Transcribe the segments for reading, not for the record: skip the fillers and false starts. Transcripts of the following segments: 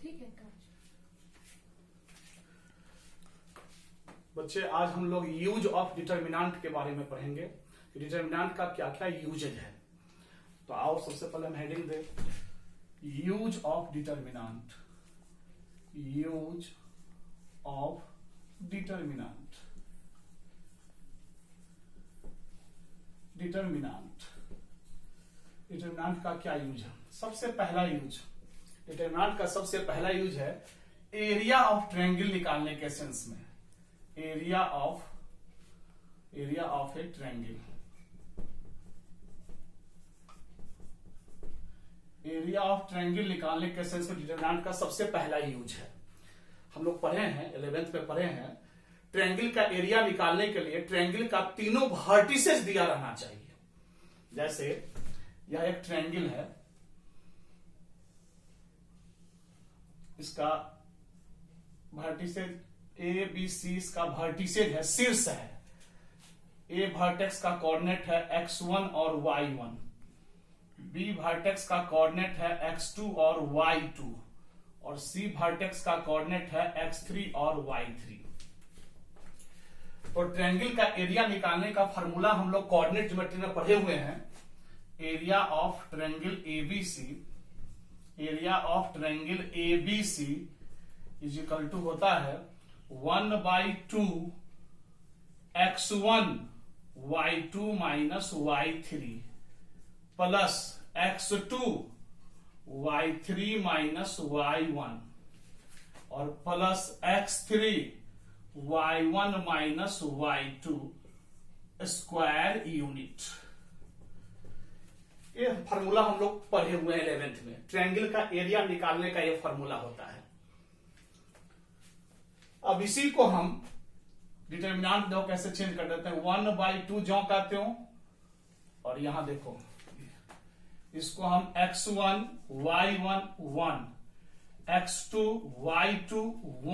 ठीक है काश। बच्चे आज हम लोग यूज ऑफ डिटर्मिनेंट के बारे में पढ़ेंगे। डिटर्मिनेंट का क्या क्या यूजेज है। तो आओ सबसे पहले हम heading they use of determinant. Use of determinant. Determinant determinant का क्या यूज है। सबसे पहला यूज डिटर्मिनेंट का सबसे पहला यूज है एरिया ऑफ ट्रायंगल निकालने के सेंस में। Area of a triangle. Area of triangle निकालने के सेंस में डिटर्मिनेंट का सबसे पहला यूज है। हम लोग पढ़े हैं 11th में पढ़े हैं ट्रायंगल का एरिया निकालने के लिए ट्रायंगल का तीनों वर्टिसेस दिया रहना चाहिए। जैसे यह एक ट्रायंगल है, इसका वर्टिसेस ए बी सी, इसका वर्टिसेस है, शीर्ष है। ए वर्टेक्स का कोऑर्डिनेट है x1 और y1, बी वर्टेक्स का कोऑर्डिनेट है x2 और y2, और सी वर्टेक्स का कोऑर्डिनेट है x3 और y3। तो ट्रायंगल का एरिया निकालने का फार्मूला हम लोग कोऑर्डिनेट ज्योमेट्री में पढ़े हुए हैं। Area of triangle ABC, area of triangle ABC is equal to होता है 1/2 x1 y2 minus y3 plus x2 y3 minus y1 और plus x3 y1 minus y2 square unit. ये फार्मूला हम लोग पढ़े हुए हैं 11th में। ट्रायंगल का एरिया निकालने का ये फार्मूला होता है। अब इसी को हम डिटर्मिनेंट दो कैसे चेंज कर देते हैं 1/2 जो कहते हो, और यहां देखो इसको हम x1 y1 1, x2 y2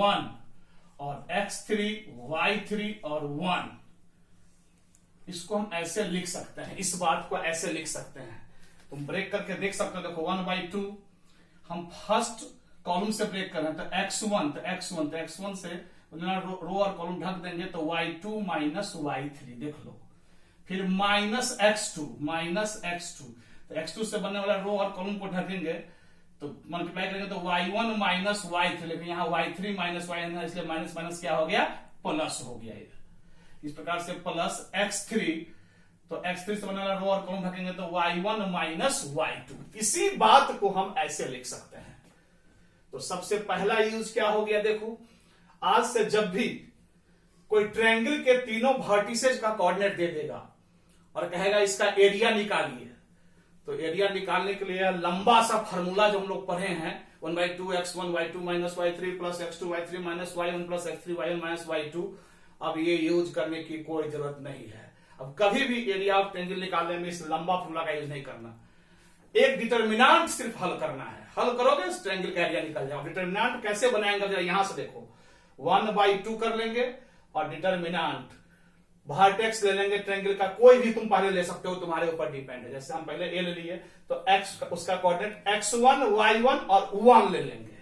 1 और x3 y3 और 1, इसको हम ऐसे लिख सकते हैं। इस बात को ऐसे लिख सकते हैं। तुम ब्रेक करके देख सकते हो। देखो 1/2 हम फर्स्ट कॉलम से ब्रेक कर रहे हैं, तो x1 से रो और कॉलम ढक देंगे तो y2 माइनस y3 देख लो। फिर माइनस x2 तो x2 से बनने वाला रो और कॉलम को ढकेंगे तो मल्टीप्लाई करेंगे तो y1 माइनस y3, लेकिन यहाँ y3 माइनस y है, इसलिए माइनस माइनस क्या हो गया, प्लस हो गया। इस प्रकार से प्लस x3, तो x3 से बनने वाला रो और कॉलम ढकेंगे तो y1 माइनस y2। इसी बात को हम ऐसे लिख सकते हैं। तो सबसे पहला यूज क्या हो गया, देखो आज से जब भी कोई ट्रायंगल के तीनों वर्टिसेस का कोऑर्डिनेट दे देगा और कहेगा इसका एरिया निकालिए, तो एरिया निकालने के लिए लंबा सा फार्मूला जो हम लोग पढ़े हैं 1/2 x1 y2 minus y3 plus x2 y3 minus y1 plus x3 y1 minus y2, अब ये यूज करने की कोई जरूरत नहीं है। अब कभी भी एरिया ऑफ ट्रायंगल निकालने में इस लंबा फार्मूला का यूज नहीं करना। एक डिटर्मिनेंट सिर्फ हल करना है। हल करोगे ट्रायंगल का एरिया निकल जाएगा। डिटर्मिनेंट कैसे बनाएंगे जरा यहां से देखो, 1/2 कर लेंगे और डिटर्मिनेंट वर्टेक्स ले लेंगे ट्रायंगल का, कोई भी तुम पहले ले सकते हो, तुम्हारे ऊपर डिपेंड है। जैसे हम पहले ए ले लिए तो x उसका कोऑर्डिनेट x1 y1 और 1 ले लेंगे।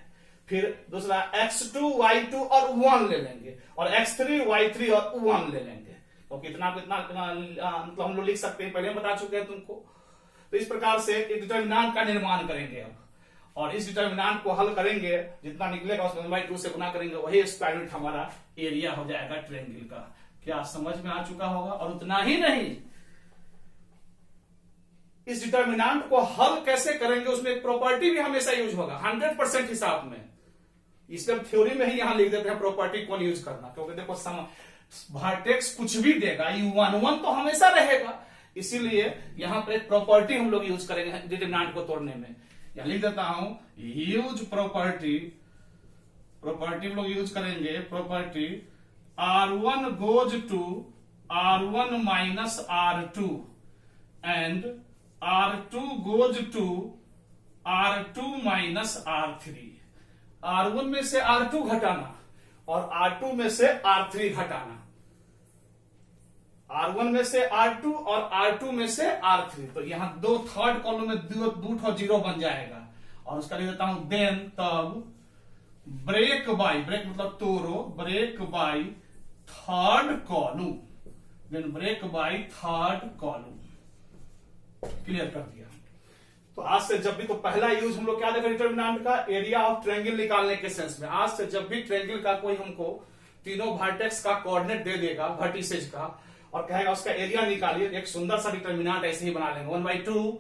फिर दूसरा x2 y2 और 1 ले लेंगे, और x3 y3 और 1 ले लेंगे। तो कितना मतलब हम लोग लिख सकते हैं, पहले बता चुके हैं तुमको। तो इस प्रकार से एक डिटर्मिनेंट का निर्माण करेंगे अब, और इस डिटर्मिनेंट को हल करेंगे, जितना निकलेगा उसको 1/2 से गुना करेंगे, वही स्क्वायर रूट हमारा एरिया हो जाएगा ट्रायंगल का। क्या समझ में आ चुका होगा। और उतना ही नहीं, इस डिटर्मिनेंट को हल कैसे करेंगे उसमें एक प्रॉपर्टी भी हमेशा यूज होगा 100% हिसाब में। इसलिए थ्योरी में ही यहां लिख देते हैं प्रॉपर्टी कौन यूज करना, क्योंकि देखो वर्टेक्स कुछ भी देगा u1 तो हमेशा रहेगा। इसीलिए यहां पर एक प्रॉपर्टी हम लोग यूज करेंगे डिटर्मिनेंट को तोड़ने में। यहां लिख देता हूं यूज प्रॉपर्टी हम लोग यूज करेंगे। Property R1 goes to R1 minus R2 and R2 goes to R2 minus R3। R1 में से R2 घटाना और R2 में से R3 घटाना। R1 में से R2 और R2 में से R3। तो यहां दो थर्ड कॉलम में दो जीरो बन जाएगा, और उसका लिख देता हूं देन तब ब्रेक बाय, ब्रेक मतलब तोड़ो, break by third column, then break by third column. Clear कर दिया। तो आज से जब भी, तो पहला यूज हम लोग क्या देखा डिटर्मिनेंट का, एरिया ऑफ ट्रायंगल निकालने के सेंस में। आज से जब भी ट्रायंगल का कोई हमको तीनों वर्टेक्स का कोऑर्डिनेट दे देगा वर्टिसेज का और कहेगा उसका एरिया निकालिए, एक सुंदर सा डिटर्मिनेंट ऐसे ही बना लेंगे 1/2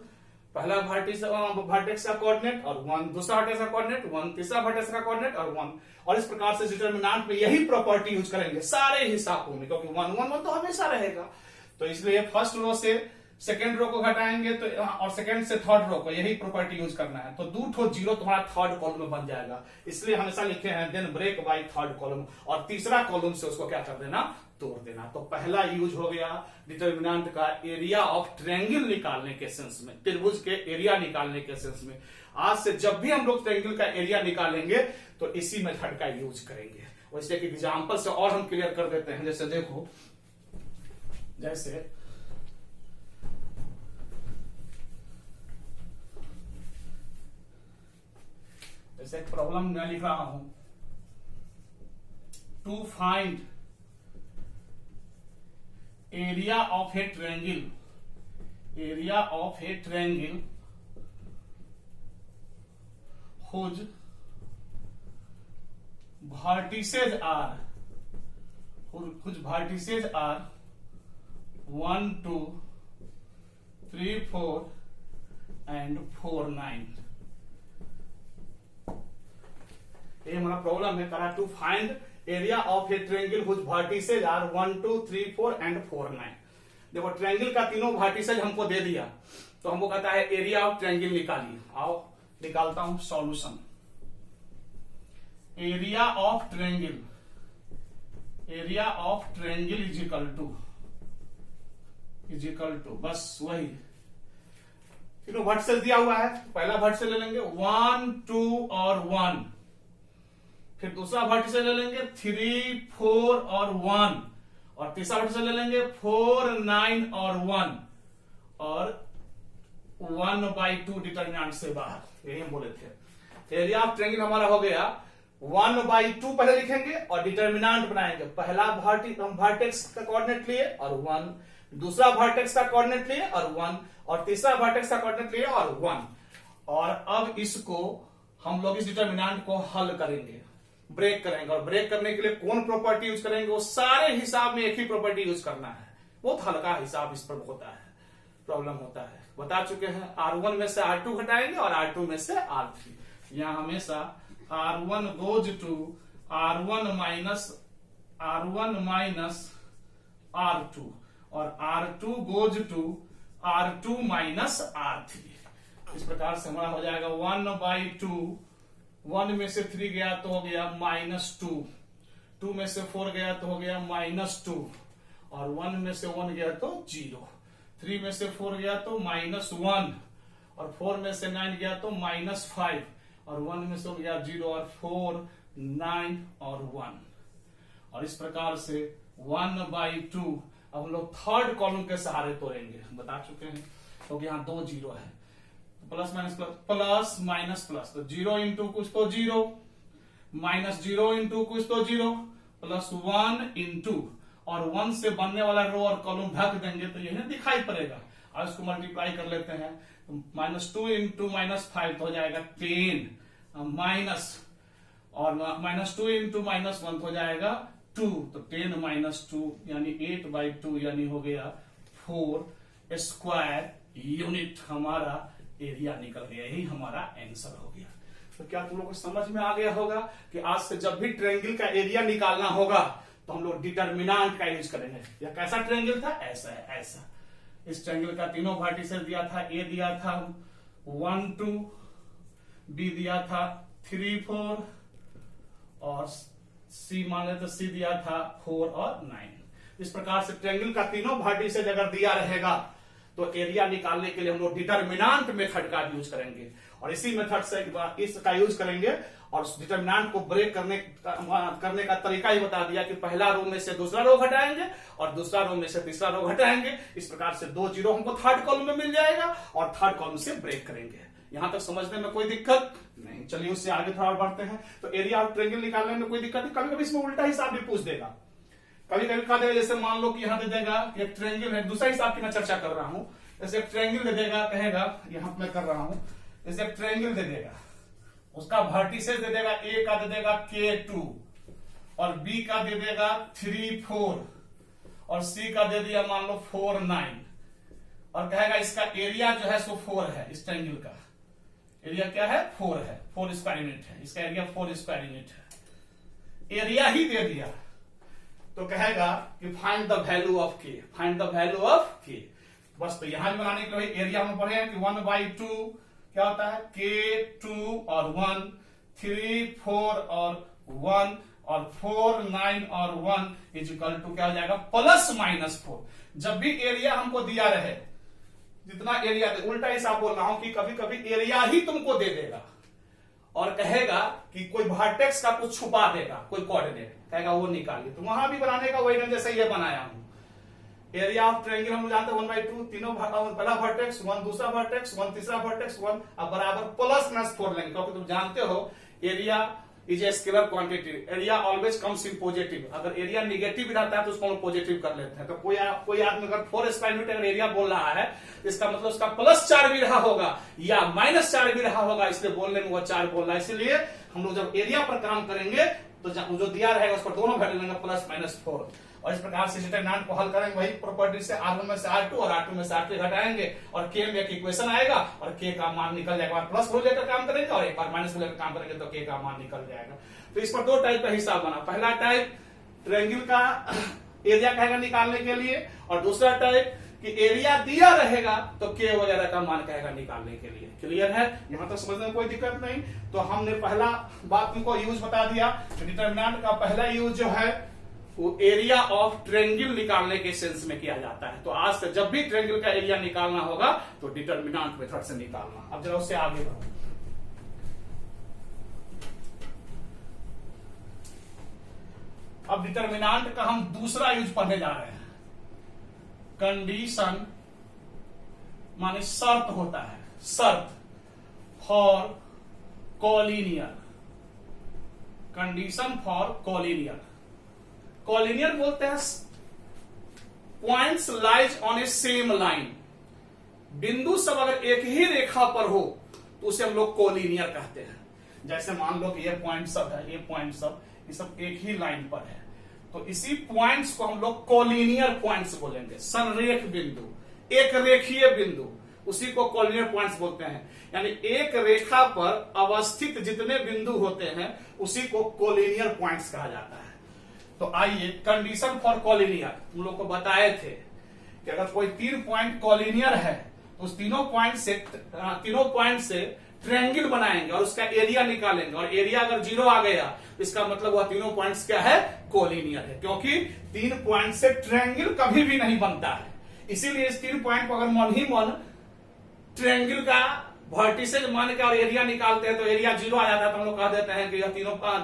पहला वर्टेक्स का कोऑर्डिनेट और 1 दूसरा वर्टेक्स का कोऑर्डिनेट, 1 तीसरा वर्टेक्स का कोऑर्डिनेट और 1, और इस प्रकार से डिटर्मिनेंट में यही प्रॉपर्टी यूज करेंगे सारे हिसाबों में, क्योंकि 1 1 1 तो हमेशा रहेगा। तो इसलिए फर्स्ट रो से सेकेंड रो को घटाएंगे तो और सेकेंड से थर्ड रो को यही प्रॉपर्टी यूज करना है, तो 2 ठो जीरो तुम्हारा थर्ड कॉलम में बन जाएगा। इसलिए हमेशा लिखे हैं then break by third column, और तीसरा कॉलम से उसको क्या कर देना, तोड़ देना। तो पहला यूज हो गया डिटर्मिनेंट का एरिया ऑफ ट्रायंगल निकालने के सेंस में, त्रिभुज के एरिया निकालने के सेंस में। आज से जब भी हम लोग ट्रायंगल का एरिया निकालेंगे तो इसी मेथड का यूज करेंगे। वैसे कि एग्जांपल से और हम क्लियर कर देते हैं। जैसे देखो, जैसे एक प्रॉब्लम मैं लिख रहा हूं, to find area of a triangle, area of a triangle whose vertices are 1 2 3 4 and 4 9। ये हमारा प्रॉब्लम है, करा to find area of a triangle whose vertices are 1 2 3 4 and 4 9। देखो ट्रायंगल का तीनों वर्टिसेज हमको दे दिया, तो हमको कहता है एरिया ऑफ ट्रायंगल निकालिए। आओ निकालता हूं solution. Area of triangle, area of triangle is equal to बस वही तीनों वर्टिसेज दिया हुआ है। पहला वर्टिसेज ले लेंगे 1 2 और 1, फिर दूसरा वर्टिसेज ले लेंगे 3 4 और 1, और तीसरा वर्टिसेज ले लेंगे 4 9 और 1, और 1/2 डिटर्मिनेंट से बाहर, यही हम बोले थे। एरिया ऑफ ट्रायंगल हमारा हो गया 1/2 पहले लिखेंगे और डिटर्मिनेंट बनाएंगे। पहला वर्टेक्स का कोऑर्डिनेट लिए और 1, दूसरा वर्टेक्स का कोऑर्डिनेट लिए और 1, और तीसरा वर्टेक्स का कोऑर्डिनेट लिए और 1। और अब इसको हम लोग इस डिटर्मिनेंट को हल करेंगे, ब्रेक करेंगे, और ब्रेक करने के लिए कौन प्रॉपर्टी यूज करेंगे, वो सारे हिसाब में एक ही प्रॉपर्टी यूज करना है। बहुत हल्का हिसाब इस पर होता है, प्रॉब्लम होता है, बता चुके हैं। R1 में से R2 घटाएंगे और R2 में से R3। यहां हमेशा R1 goes to R1 minus R2 और R2 goes to R2 minus R3। इस प्रकार से हमारा हो जाएगा 1/2, 1 में से 3 गया तो हो गया -2, 2 में से 4 गया तो हो गया -2, और 1 में से 1 गया तो 0, 3 में से 4 गया तो -1, और 4 में से 9 गया तो -5, और 1 में से गया 0, और 4 9 और 1। और इस प्रकार से 1/2 अब हम लोग थर्ड कॉलम के सहारे तोड़ेंगे, बता चुके हैं, क्योंकि यहाँ 2 जीरो है, plus minus plus minus plus, तो 0 इंटू कुछ तो 0, -0 इंटू कुछ तो 0, प्लस 1 इंटू, और 1 से बनने वाला रो और कॉलम ढक देंगे तो यही दिखाई पड़ेगा। और इसको मल्टीप्लाई कर लेते हैं, -2 इंटू -5 तो हो जाएगा 10, माइनस, और -2 इंटू -1 हो जाएगा 2, तो 10 - 2 यानी 8/2, यानी हो गया 4 स्क्वायर यूनिट। हमारा एरिया निकल गया, यही हमारा आंसर हो गया। तो क्या तुम लोग को समझ में आ गया होगा कि आज से जब भी ट्रायंगल का एरिया निकालना होगा तो हम लोग डिटर्मिनेंट का यूज करेंगे। यह कैसा ट्रायंगल था, ऐसा है, ऐसा। इस ट्रायंगल का तीनों वर्टिसेस दिया था, ए दिया था 1 2, बी दिया था 3 4, और सी मान लेते सी दिया था 4 और 9। इस प्रकार से ट्रायंगल का तीनों वर्टिसेस अगर दिया रहेगा तो एरिया निकालने के लिए हम लोग डिटर्मिनेंट मेथड का यूज करेंगे, और इसी मेथड से इसका यूज करेंगे। और डिटर्मिनेंट को ब्रेक करने का तरीका ही बता दिया कि पहला रो में से दूसरा रो घटाएंगे और दूसरा रो में से तीसरा रो घटाएंगे। इस प्रकार से 2 जीरो हमको थर्ड कॉलम में मिल जाएगा और थर्ड कॉलम से ब्रेक करेंगे। यहां तक समझने में कोई दिक्कत नहीं। चलिए उससे आगे थोड़ा बढ़ते हैं। तो एरिया ऑफ ट्रायंगल निकालने में कोई दिक्कत नहीं। कभी कभी इसमें उल्टा हिसाब भी पूछ देगा, कभी कभी कहा देगा, जैसे मान लो कि यहां दे देगा कि एक ट्रायंगल है, दूसरा हिसाब की मैं चर्चा कर रहा हूं। जैसे एक ट्रायंगल दे देगा, कहेगा यहां मैं कर रहा हूं, जैसे एक ट्रायंगल दे देगा, उसका वर्टिसेस दे देगा, ए का दे देगा K2 और बी का दे देगा 3, 4 और सी का दे दिया मान लो 4, 9 और कहेगा इसका एरिया जो है सो 4 है। इस ट्रायंगल का एरिया क्या है? 4 है, 4 स्क्वायर यूनिट है, इसका एरिया 4 स्क्वायर यूनिट है। एरिया ही दे दिया तो कहेगा कि फाइंड द वैल्यू ऑफ के, फाइंड द वैल्यू ऑफ के। बस तो यहां भी बनाने के लिए एरिया हम पढ़े हैं कि 1/2 क्या होता है? K2 और 1, 3, 4 और 1 और 4, 9 और 1 इज इक्वल टू क्या हो जाएगा? +-4। जब भी एरिया हमको दिया रहे, जितना एरिया दे, उल्टा हिसाब बोल रहा हूं कि कभी कभी एरिया ही तुमको दे देगा और कहेगा कि कोई वर्टेक्स का कुछ छुपा देगा, कोई कोऑर्डिनेट कहेगा वो निकालिए। तो वहां भी बनाने का वही ढंग जैसे ये बनाया हूं। एरिया ऑफ ट्रायंगल हम लोग जानते हैं 1/2, तीनों पहला वर्टेक्स 1, दूसरा वर्टेक्स 1, तीसरा वर्टेक्स 1 अब बराबर +-4 लेंगे, क्योंकि तुम जानते हो area is a scalar quantity, area always comes in positive. अगर एरिया निगेटिव रहता है तो उसको हम पॉजिटिव कर लेते हैं। तो कोई आदमी अगर 4 स्क्वायर मीटर एरिया बोल रहा है, इसका मतलब उसका +4 भी रहा होगा या -4 भी रहा होगा, इसलिए बोलने में वो 4 बोल रहा है। इसलिए हम लोग जब एरिया पर काम करेंगे तो जो दिया रहेगा उस पर दोनों वैल्यू लेंगे +-4 और इस प्रकार से डिटरमिनेंट को हल करेंगे वही प्रॉपर्टी से R1 में से R2 और R2 में से R3 घटाएंगे और K में एक इक्वेशन आएगा और K का मान निकल जाएगा। प्लस वैल्यू लेकर काम करेंगे और एक बार माइनस वैल्यू लेकर काम करेंगे तो K का मान निकल जाएगा। तो इस पर 2 टाइप का हिसाब बना। पहला टाइप ट्रायंगल का एरिया कहेगा निकालने के लिए और दूसरा टाइप कि एरिया दिया रहेगा तो K वगैरह का मान कहेगा निकालने के लिए। क्लियर है? यहां तक समझने में कोई दिक्कत नहीं। तो हमने पहला बात तुमको यूज बता दिया। डिटरमिनेंट का पहला यूज जो है वो एरिया ऑफ ट्रायंगल निकालने के सेंस में किया जाता है। तो आज से जब भी ट्रायंगल का एरिया निकालना होगा तो डिटरमिनेंट मेथड से निकालना। अब जरा उससे आगे बढ़ो। अब डिटरमिनेंट का हम दूसरा यूज पढ़ने जा रहे हैं। कंडीशन माने शर्त होता है, शर्त for collinear, condition for collinear. Collinear बोलते हैं points lies on A same line. बिंदु सब अगर एक ही रेखा पर हो तो उसे हम लोग कोलिनियर कहते हैं। जैसे मान लो कि ये पॉइंट सब है, ये पॉइंट सब, ये सब एक ही लाइन पर है, तो इसी पॉइंट्स को हम लोग कोलिनियर पॉइंट्स बोलेंगे। संरेख बिंदु, एक रेखीय बिंदु, उसी को कोलिनियर पॉइंट्स बोलते हैं। यानी एक रेखा पर अवस्थित जितने बिंदु होते हैं उसी को कोलिनियर पॉइंट्स कहा जाता है। तो आइए कंडीशन फॉर कोलिनियर तुम लोग को बताए थे कि अगर कोई 3 पॉइंट कोलिनियर है तो उस तीनों पॉइंट से ट्रायंगल बनाएंगे और उसका एरिया निकालेंगे और एरिया अगर 0 आ गया तो इसका मतलब वह तीनों पॉइंट्स क्या है? कोलिनियर है। क्योंकि 3 पॉइंट से ट्रायंगल कभी भी नहीं बनता है। इसीलिए इस 3 पॉइंट को अगर मन ही मन ट्रायंगल का वर्टिसेज मान के और एरिया निकालते हैं तो एरिया 0 आ जाता है, तो हम लोग कह देते हैं कि यह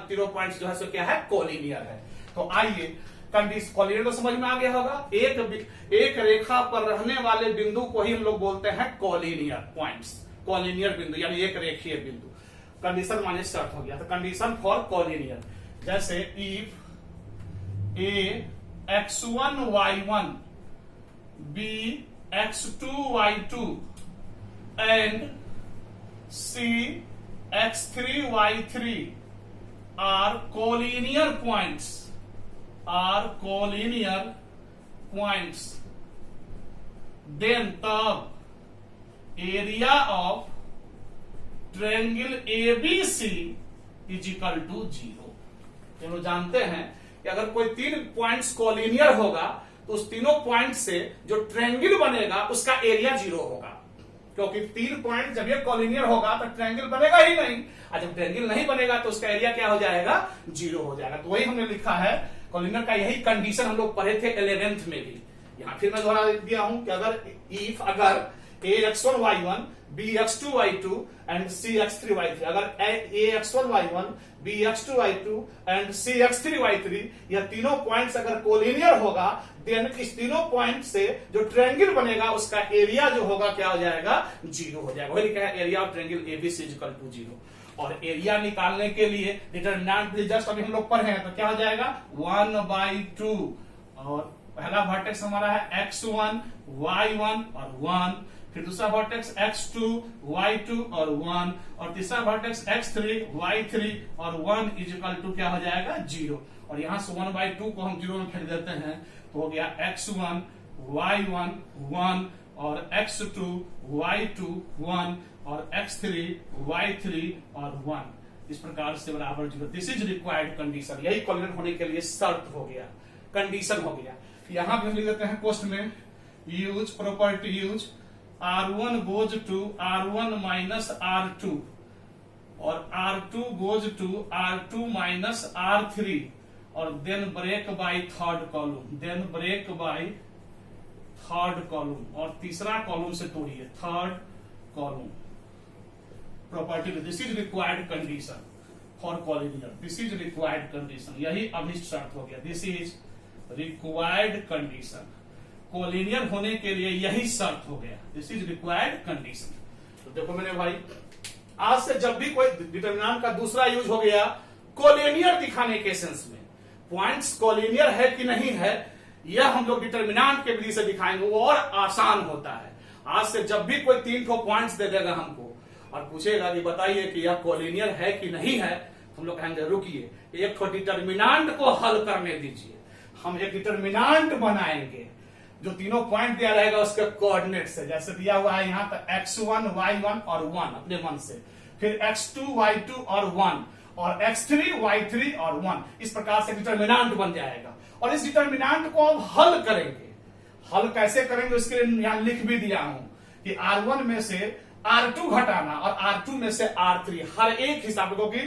तीनों पॉइंट्स जो है सो क्या है? कोलिनियर है। तो आइए कंडीशन कोलिनियर तो समझ में आ गया होगा। एक रेखा पर रहने वाले बिंदु को ही हम लोग बोलते हैं कोलिनियर पॉइंट्स, कोलिनियर बिंदु यानी एक रेखीय बिंदु। कंडीशन माने शर्त हो गया। तो कंडीशन फॉर कोलिनियर जैसे if A x1 y1 b x2 y2 and c x3 y3 are collinear points, then तब area of triangle ABC is equal to 0। हम लोग जानते हैं कि अगर कोई 3 पॉइंट्स कोलिनियर होगा तो उस तीनों पॉइंट से जो ट्रायंगल बनेगा उसका एरिया 0 होगा। क्योंकि 3 पॉइंट जब ये कोलिनियर होगा तो ट्रायंगल बनेगा ही नहीं, और जब ट्रायंगल नहीं बनेगा तो उसका एरिया क्या हो जाएगा? 0 हो जाएगा। तो वही हमने लिखा है कोलिनियर का। यही कंडीशन हम लोग पढ़े थे 11th में भी। यहां फिर मैं दोहरा दिया हूं कि अगर a x1 y1 bx2y2 and cx3y3। अगर ax1y1 bx2y2 एंड cx3y3 यह तीनों पॉइंट्स अगर कोलिनियर होगा, देन इस तीनों पॉइंट से जो ट्रायंगल बनेगा उसका एरिया जो होगा क्या हो जाएगा, 0 हो जाएगा। वही लिखा है area of triangle ABC is equal to 0। और एरिया निकालने के लिए डिटरमिनेंट जस्ट अभी हम लोग पढ़े हैं, तो क्या हो जाएगा 1/2। और पहला वर्टेक्स हमारा है x1 y1 और 1, फिर दूसरा वर्टेक्स x2 y2 और 1, और तीसरा वर्टेक्स x3 y3 और 1 इज इक्वल टू क्या हो जाएगा 0। और यहां से 1/2 को हम 0 में फेंक देते हैं, तो हो गया x1 y1 1 और x2 y2 1 और x3 y3 और 1 इस प्रकार से बराबर 0। दिस इज रिक्वायर्ड कंडीशन, यही कोलिनियर होने के लिए शर्त हो गया, कंडीशन हो गया। यहां पे हम लिख देते हैं क्वेश्चन में, use property use R1 goes to R1 minus R2 और R2 goes to R2 minus R3 और then break by third column, then break by third column और तीसरा कॉलम से तोड़िए, third column property. This is required condition for collinear, this is required condition, यही अभिष्ट शर्त हो गया। This is required condition, collinear होने के लिए यही शर्त हो गया, दिस इज रिक्वायर्ड कंडीशन। तो देखो मैंने भाई, आज से जब भी कोई डिटरमिनेंट का दूसरा यूज हो गया कोलिनियर दिखाने के सेंस में, पॉइंट्स कोलिनियर है कि नहीं है यह हम लोग डिटरमिनेंट के विधि से दिखाएंगे, वो और आसान होता है। आज से जब भी कोई 3 पॉइंट्स दे देगा हमको और पूछेगा कि बताइए कि यह कोलिनियर है कि नहीं है, हम लोग कहेंगे रुकिए एक डिटरमिनेंट को हल करने दीजिए, हम एक डिटरमिनेंट बनाएंगे जो तीनों पॉइंट दिया रहेगा उसके कोऑर्डिनेट से, जैसे दिया हुआ है यहाँ पर x1 y1 और 1 अपने मन से, फिर x2 y2 और 1 और x3 y3 और 1, इस प्रकार से डिटरमिनेंट बन जाएगा। और इस डिटरमिनेंट को अब हल करेंगे, हल कैसे करेंगे उसके लिए यहां लिख भी दिया हूं कि R1 में से R2 घटाना और R2 में से R3, हर एक हिसाब, क्योंकि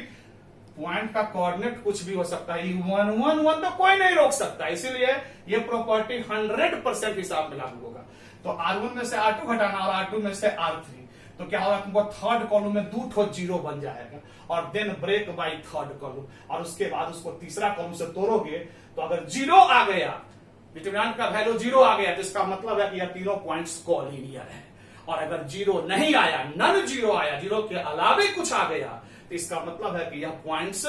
पॉइंट का कोऑर्डिनेट कुछ भी हो सकता है, 1 1 1 तो कोई नहीं रोक सकता, इसीलिए ये प्रॉपर्टी 100% हिसाब में लागू होगा। तो R1 में से R2 घटाना और R2 में से R3, तो क्या होगा तुमको थर्ड कॉलम में 2 जीरो बन जाएगा और then break by third column, और उसके बाद उसको तीसरा कॉलम से तोड़ोगे तो अगर 0 आ गया, डिटरमिनेंट का वैल्यू 0 आ गया, तो इसका मतलब है कि यह तीनों पॉइंट्स कोलिनियर है। और अगर 0 नहीं आया, नन 0 आया, 0 के अलावे कुछ आ गया, तो इसका मतलब है कि यह पॉइंट्स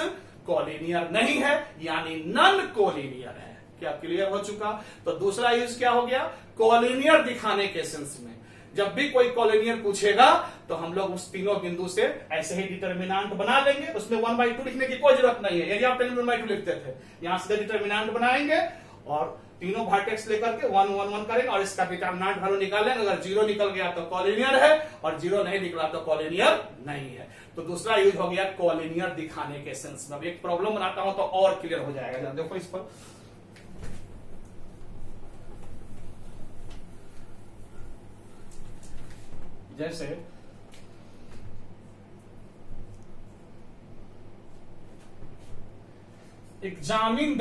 कोलिनियर नहीं है, यानी नन कोलिनियर है। क्या क्लियर हो चुका? तो दूसरा यूज क्या हो गया, कोलिनियर दिखाने के सेंस में जब भी कोई कोलिनियर पूछेगा तो हम लोग उस तीनों बिंदु से ऐसे ही डिटरमिनेंट बना लेंगे, उसमें 1/2 लिखने की कोई जरूरत नहीं है, एरिया ऑफ ट्रायंगल 1/2 लिखते थे, यहां से डिटरमिनेंट बनाएंगे और तीनों वर्टेक्स लेकर के 1 1 1 करेंगे और इसका डिटरमिनेंट वैल्यू निकालेंगे। अगर 0 निकल गया तो कोलिनियर है और 0 नहीं निकला तो कोलिनियर नहीं है। तो दूसरा यूज हो गया कोलिनियर दिखाने के सेंस में। अब एक प्रॉब्लम बनाता हूं तो और क्लियर हो जाएगा, देखो इस पर। जैसे एग्जामिन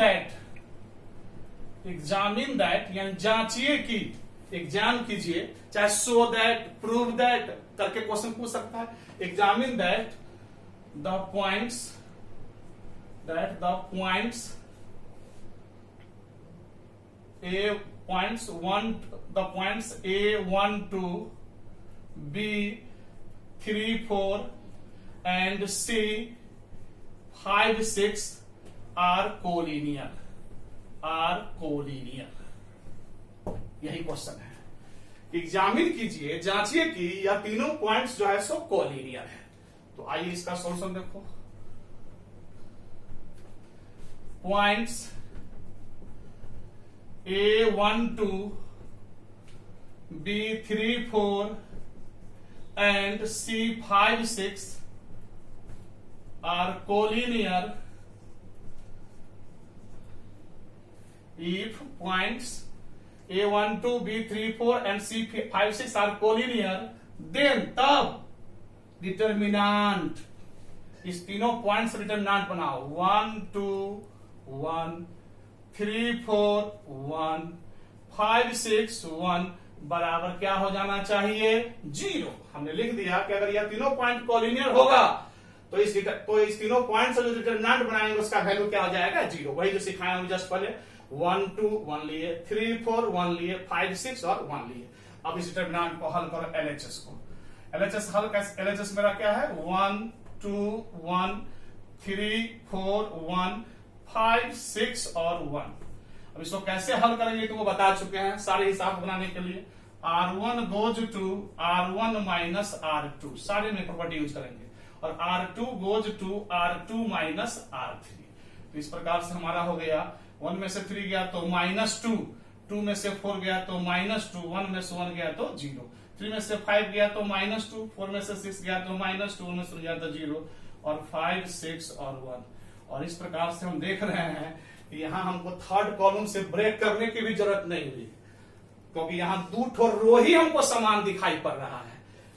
दैट यानी जांचिए कि, एग्जाम कीजिए, चाहे शो दैट, प्रूव दैट करके क्वेश्चन पूछ सकता है। Examine that the points A1 to B3 4 and C5 6 are collinear, यही क्वेश्चन है। एग्जामिन कीजिए, जांचिए कि यह तीनों पॉइंट्स जो है सो कोलिनियर है। तो आइए इसका सॉल्यूशन देखो। Points A1 to B3 4 and C5 6 are collinear if points A1 2 B3 4 and C5 6 are collinear, then तब डिटरमिनेंट, इस तीनों पॉइंट से डिटरमिनेंट बनाओ, 1 2 1 3 4 1 5 6 1, बराबर क्या हो जाना चाहिए, 0। हमने लिख दिया कि अगर यह तीनों पॉइंट कोलिनियर होगा तो इस तीनों पॉइंट से जो डिटरमिनेंट बनाएंगे उसका वैल्यू क्या हो जाएगा, 0। वही जो सिखाया हम जस्ट पहले, 1 2 1 लिए, 3 4 1 लिए, 5 6 और 1 लिए। अब इस डिटरमिनेंट को हल करो एलएचएस को। एलएचएस हल कैसे, एलएचएस मेरा क्या है, 1 2 1 3 4 1 5 6 और 1। अब इसको कैसे हल करेंगे तो वो बता चुके हैं सारे हिसाब बनाने के लिए। R1 goes to R1 minus R2, सारे में प्रॉपर्टी यूज करेंगे, और R2 goes to R2 minus R3। तो इस प्रकार से हमारा हो गया, 1 में से 3 गया तो -2, 2 में से 4 गया तो -2, 1 में से 1 गया तो 0, 3 में से 5 गया तो -2, 4 में से 6 गया तो -2, 1 में से गया तो 0, और 5 6 और 1। और इस प्रकार से हम देख रहे हैं कि यहाँ हमको थर्ड कॉलम से ब्रेक करने की भी जरूरत नहीं हुई, क्योंकि यहाँ 2 ठो रो ही हमको समान दिखाई पड़ रहा है,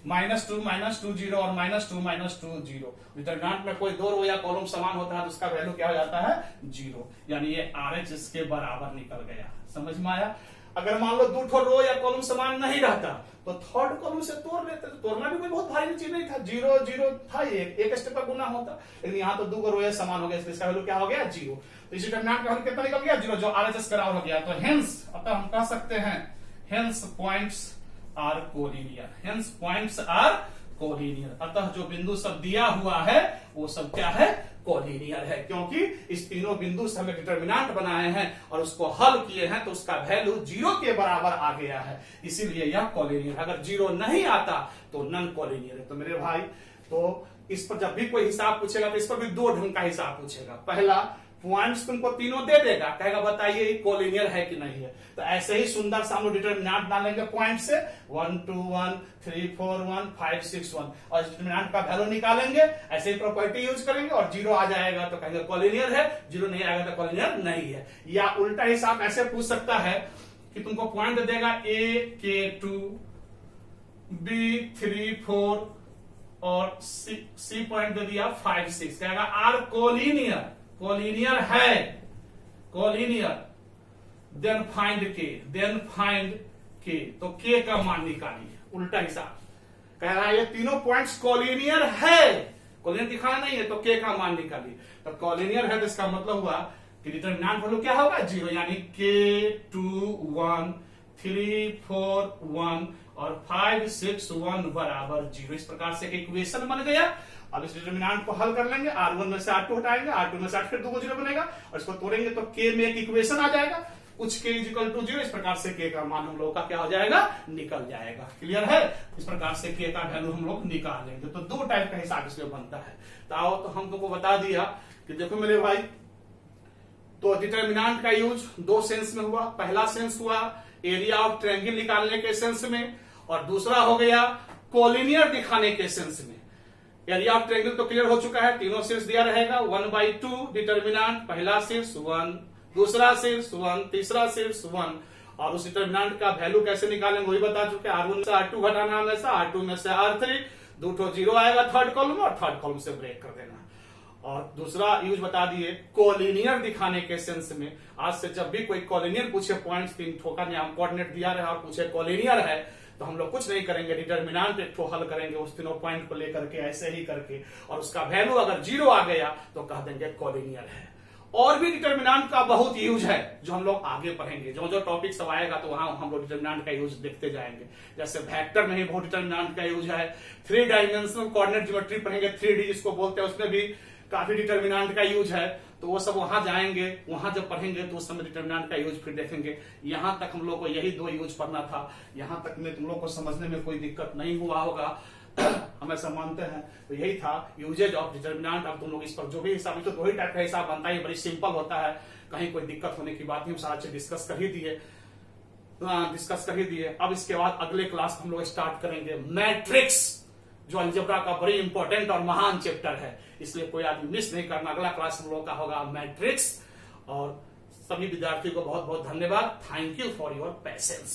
-2 -2 0 और -2 0। डिटरमिनेंट में कोई 2 रो या कॉलम समान होता है तो उसका वैल्यू क्या हो जाता है, 0। यानी ये RH इसके बराबर निकल गया। समझ में आया। अगर मान लो 2 ठो रो या कॉलम समान नहीं रहता तो थर्ड कॉलम से तोड़ लेते, तो तोड़ना भी कोई बहुत भारी चीज नहीं था, 0 0 था, एक स्टेप का गुना होता, लेकिन यहाँ तो 2 रो समान हो गया, इसका वैल्यू क्या हो गया, 0। तो इस डिटरमिनेंट का कितना निकल गया, 0, जो RHS बराबर हो गया। तो हेंस अतः हम कह सकते हैं hence points are collinear, hence points are collinear. अतः जो बिंदु सब दिया हुआ है वो सब क्या है, कोलिनियर है, क्योंकि इस तीनों बिंदु से हमने डिटरमिनेंट बनाए हैं और उसको हल किए हैं तो उसका वैल्यू 0 के बराबर आ गया है, इसीलिए यह कोलिनियर। अगर 0 नहीं आता तो नॉन कोलिनियर है। तो मेरे भाई, तो इस पर जब भी कोई हिसाब पूछेगा तो इस पर भी 2 ढंग का हिसाब पूछेगा। पहला, पॉइंट्स तुमको तीनों दे देगा, कहेगा बताइए ये कोलिनियर है कि नहीं है। तो ऐसे ही सुंदर सा हम लोग डिटरमिनेंट डालेंगे पॉइंट से, 1 2 1 3 4 1 5 6 1, और डिटरमिनेंट का वैल्यू निकालेंगे, ऐसे ही प्रॉपर्टी यूज करेंगे, और 0 आ जाएगा तो कहेंगे कोलिनियर है, 0 नहीं आएगा तो कोलिनियर नहीं है। या उल्टा हिसाब ऐसे पूछ सकता है कि तुमको पॉइंट देगा A K 2 B 3 4 और C पॉइंट दे दिया 5 6, कहेगा आर कोलिनियर, कोलिनियर है, कोलिनियर, देन फाइंड के, तो के का मान निकालिए। उल्टा हिसाब कह रहा है ये तीनों पॉइंट्स कोलिनियर है, कोलिनियर दिखाना नहीं है तो के का मान निकालिए। तो कोलिनियर है तो इसका मतलब हुआ कि डिटरमिनेंट वैल्यू क्या होगा, 0, यानी K 2 1 3 4 1 और 5 6 1 बराबर 0। इस प्रकार से इक्वेशन बन गया। अब इस डिटरमिनेंट को हल कर लेंगे, R1 में से R2 हटाएंगे, R2 में से फिर 2 को 0 बनेगा, और इसको तोड़ेंगे तो K में एक इक्वेशन आ जाएगा, कुछ K इक्वल टू 0। इस प्रकार से K का मान हम लोग का क्या हो जाएगा, निकल जाएगा। क्लियर है। इस प्रकार से K का वैल्यू हम लोग निकाल लेंगे। तो 2 टाइप का हिसाब इसमें बनता है। तो आओ, तो हम तुमको बता दिया कि देखो मेरे भाई, तो डिटरमिनेंट का यूज 2 सेंस में हुआ। पहला सेंस हुआ एरिया ऑफ ट्रायंगल निकालने के सेंस में, और दूसरा हो गया कोलिनियर दिखाने के सेंस में। एरिया ऑफ ट्रायंगल तो क्लियर हो चुका है, तीनों शीर्ष दिया रहेगा, 1/2 डिटरमिनेंट, पहला शीर्ष 1, दूसरा शीर्ष 1, तीसरा शीर्ष 1, और उस डिटरमिनेंट का वैल्यू कैसे निकालेंगे वही बता चुके। R1 से R2 घटाना हमेशा, R2 में से R3, 2 ठो 0 आएगा थर्ड कॉलम में, और थर्ड कॉलम से ब्रेक कर देना। और दूसरा यूज बता दिए कोलिनियर दिखाने के सेंस में। आज से जब भी कोई कोलिनियर पूछे, पॉइंट 3 ठोका नाम कोऑर्डिनेट दिया रहे और पूछे कोलिनियर है, तो हम लोग कुछ नहीं करेंगे, डिटरमिनेंट एक ठो हल करेंगे उस तीनों पॉइंट को लेकर के, ऐसे ही करके, और उसका वैल्यू अगर 0 आ गया तो कह देंगे कोलिनियर है। और भी डिटरमिनेंट का बहुत यूज है जो हम लोग आगे पढ़ेंगे, जो जो टॉपिक सब आएगा तो वहां हम लोग डिटरमिनेंट का यूज देखते जाएंगे। जैसे वेक्टर में ही बहुत डिटरमिनेंट का यूज है, 3 डायमेंशनल कोऑर्डिनेट ज्योमेट्री पढ़ेंगे, 3D जिसको बोलते हैं, उसमें भी काफी डिटरमिनेंट का यूज है। तो वो सब वहां जाएंगे, वहां जब पढ़ेंगे तो उस समय डिटरमिनेंट का यूज फिर देखेंगे। यहां तक हम लोग को यही 2 यूज पढ़ना था। यहां तक में तुम लोग को समझने में कोई दिक्कत नहीं हुआ होगा, हम ऐसा मानते हैं। तो यही था यूजेज ऑफ डिटरमिनेंट। अब तुम लोग इस पर जो भी हिसाब, तो 2 ही टाइप का हिसाब बनता है, बड़ी सिंपल होता है, कहीं कोई दिक्कत होने की बात नहीं, हम सारा चीज डिस्कस कर ही दिए। अब इसके बाद अगले क्लास हम लोग स्टार्ट करेंगे मैट्रिक्स, जो अलजेब्रा का बड़ी इंपॉर्टेंट और महान चैप्टर है, इसलिए कोई आदमी मिस नहीं करना। अगला क्लास हम लोग का होगा मैट्रिक्स। और सभी विद्यार्थियों को बहुत बहुत धन्यवाद। Thank you for your patience.